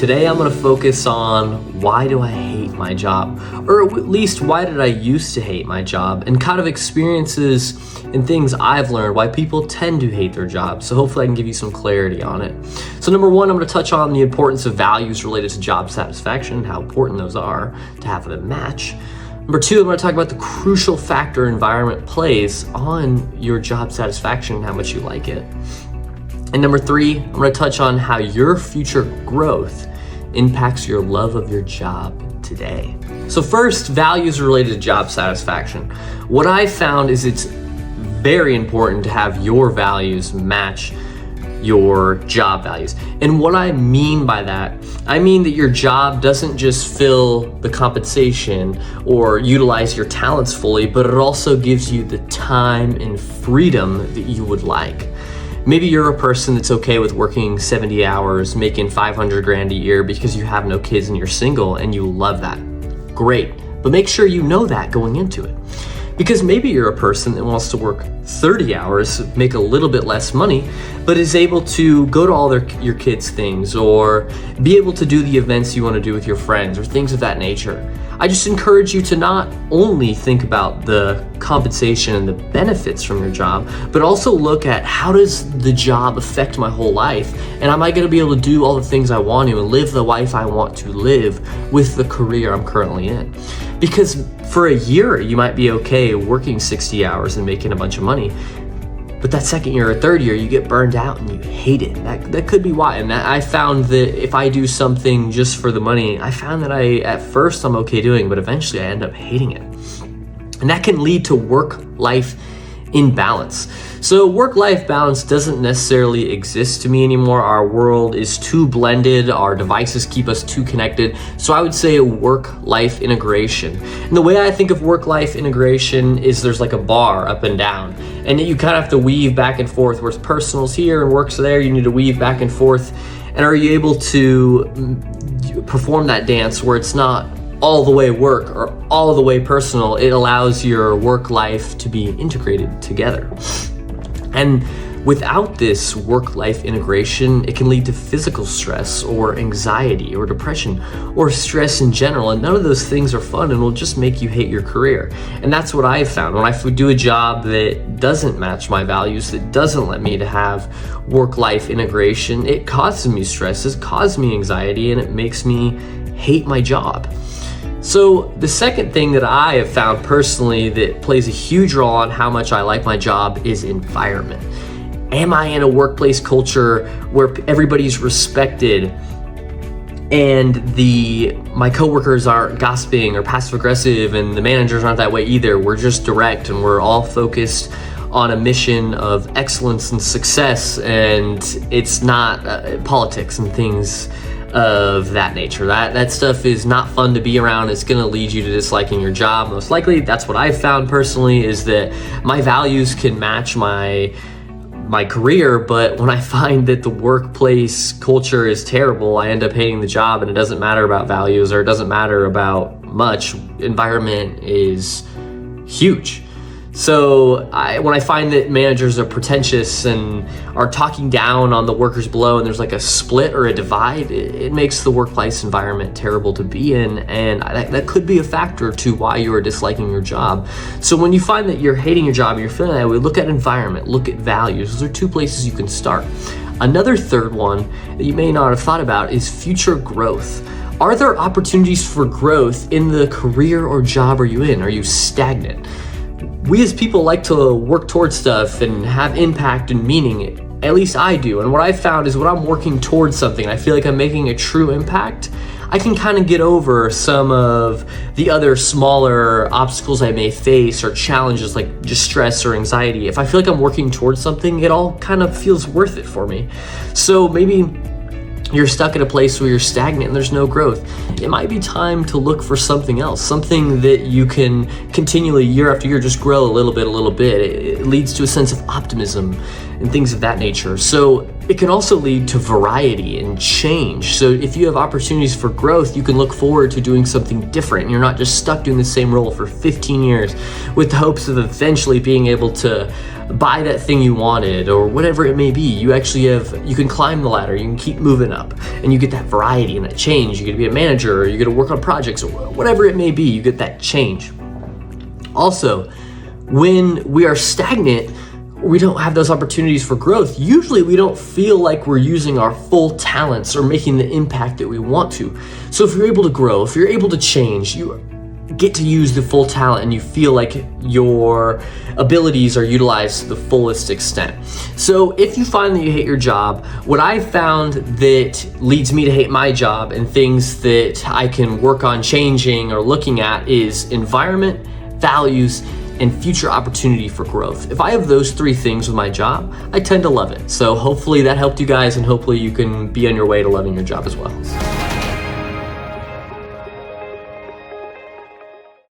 Today I'm going to focus on why do I hate my job, or at least why did I used to hate my job, and kind of experiences and things I've learned why people tend to hate their jobs. So hopefully I can give you some clarity on it. So number one, I'm going to touch on the importance of values related to job satisfaction and how important those are to have them match. Number two, I'm going to talk about the crucial factor environment plays on your job satisfaction and how much you like it. And number three, I'm going to touch on how your future growth impacts your love of your job today. So first, values related to job satisfaction. What I found is it's very important to have your values match your job values. And what I mean by that, I mean that your job doesn't just fill the compensation or utilize your talents fully, but it also gives you the time and freedom that you would like. Maybe you're a person that's okay with working 70 hours, making $500,000 a year because you have no kids and you're single and you love that. Great, but make sure you know that going into it. Because maybe you're a person that wants to work 30 hours, make a little bit less money, but is able to go to all your kids' things or be able to do the events you want to do with your friends or things of that nature. I just encourage you to not only think about the compensation and the benefits from your job, but also look at how does the job affect my whole life? And am I going to be able to do all the things I want to and live the life I want to live with the career I'm currently in? Because for a year, you might be okay working 60 hours and making a bunch of money. But that second year or third year, you get burned out and you hate it. That could be why. And I found that if I do something just for the money, I found that at first I'm okay doing, but eventually I end up hating it. And that can lead to work-life imbalance. So work-life balance doesn't necessarily exist to me anymore. Our world is too blended. Our devices keep us too connected. So I would say work-life integration. And the way I think of work-life integration is there's like a bar up and down. And you kind of have to weave back and forth where personal's here and work's there. You need to weave back and forth. And are you able to perform that dance where it's not all the way work or all the way personal? It allows your work life to be integrated together. And without this work-life integration, it can lead to physical stress or anxiety or depression or stress in general. And none of those things are fun and will just make you hate your career. And that's what I've found. When I do a job that doesn't match my values, that doesn't let me to have work-life integration, it causes me stress, it causes me anxiety, and it makes me hate my job. So the second thing that I have found personally that plays a huge role on how much I like my job is environment. Am I in a workplace culture where everybody's respected and my coworkers aren't gossiping or passive aggressive and the managers aren't that way either? We're just direct and we're all focused on a mission of excellence and success, and it's not politics and things of that nature. That stuff is not fun to be around. It's going to lead you to disliking your job. Most likely, that's what I've found personally, is that my values can match my career, but when I find that the workplace culture is terrible, I end up hating the job, and it doesn't matter about values or it doesn't matter about much. Environment is huge. So when I find that managers are pretentious and are talking down on the workers below and there's like a split or a divide, it makes the workplace environment terrible to be in, and that could be a factor to why you are disliking your job. So when you find that you're hating your job and you're feeling that way, look at environment, look at values. Those are two places you can start. Another third one that you may not have thought about is future growth. Are there opportunities for growth in the career or job are you in? Are you stagnant? We as people like to work towards stuff and have impact and meaning. At least I do. And what I've found is when I'm working towards something, I feel like I'm making a true impact, I can kind of get over some of the other smaller obstacles I may face or challenges like just stress or anxiety. If I feel like I'm working towards something, it all kind of feels worth it for me. So maybe you're stuck at a place where you're stagnant and there's no growth. It might be time to look for something else, something that you can continually year after year just grow a little bit. It leads to a sense of optimism and things of that nature. So It can also lead to variety and change. So if you have opportunities for growth, you can look forward to doing something different. You're not just stuck doing the same role for 15 years with the hopes of eventually being able to buy that thing you wanted or whatever it may be. You can climb the ladder, you can keep moving up, and you get that variety and that change. You get to be a manager, or you get to work on projects, or whatever it may be, you get that change. Also, when we are stagnant, we don't have those opportunities for growth. Usually we don't feel like we're using our full talents or making the impact that we want to. So if you're able to grow, if you're able to change, you get to use the full talent and you feel like your abilities are utilized to the fullest extent. So if you find that you hate your job, what I've found that leads me to hate my job and things that I can work on changing or looking at is environment, values, and future opportunity for growth. If I have those three things with my job, I tend to love it. So hopefully that helped you guys, and hopefully you can be on your way to loving your job as well.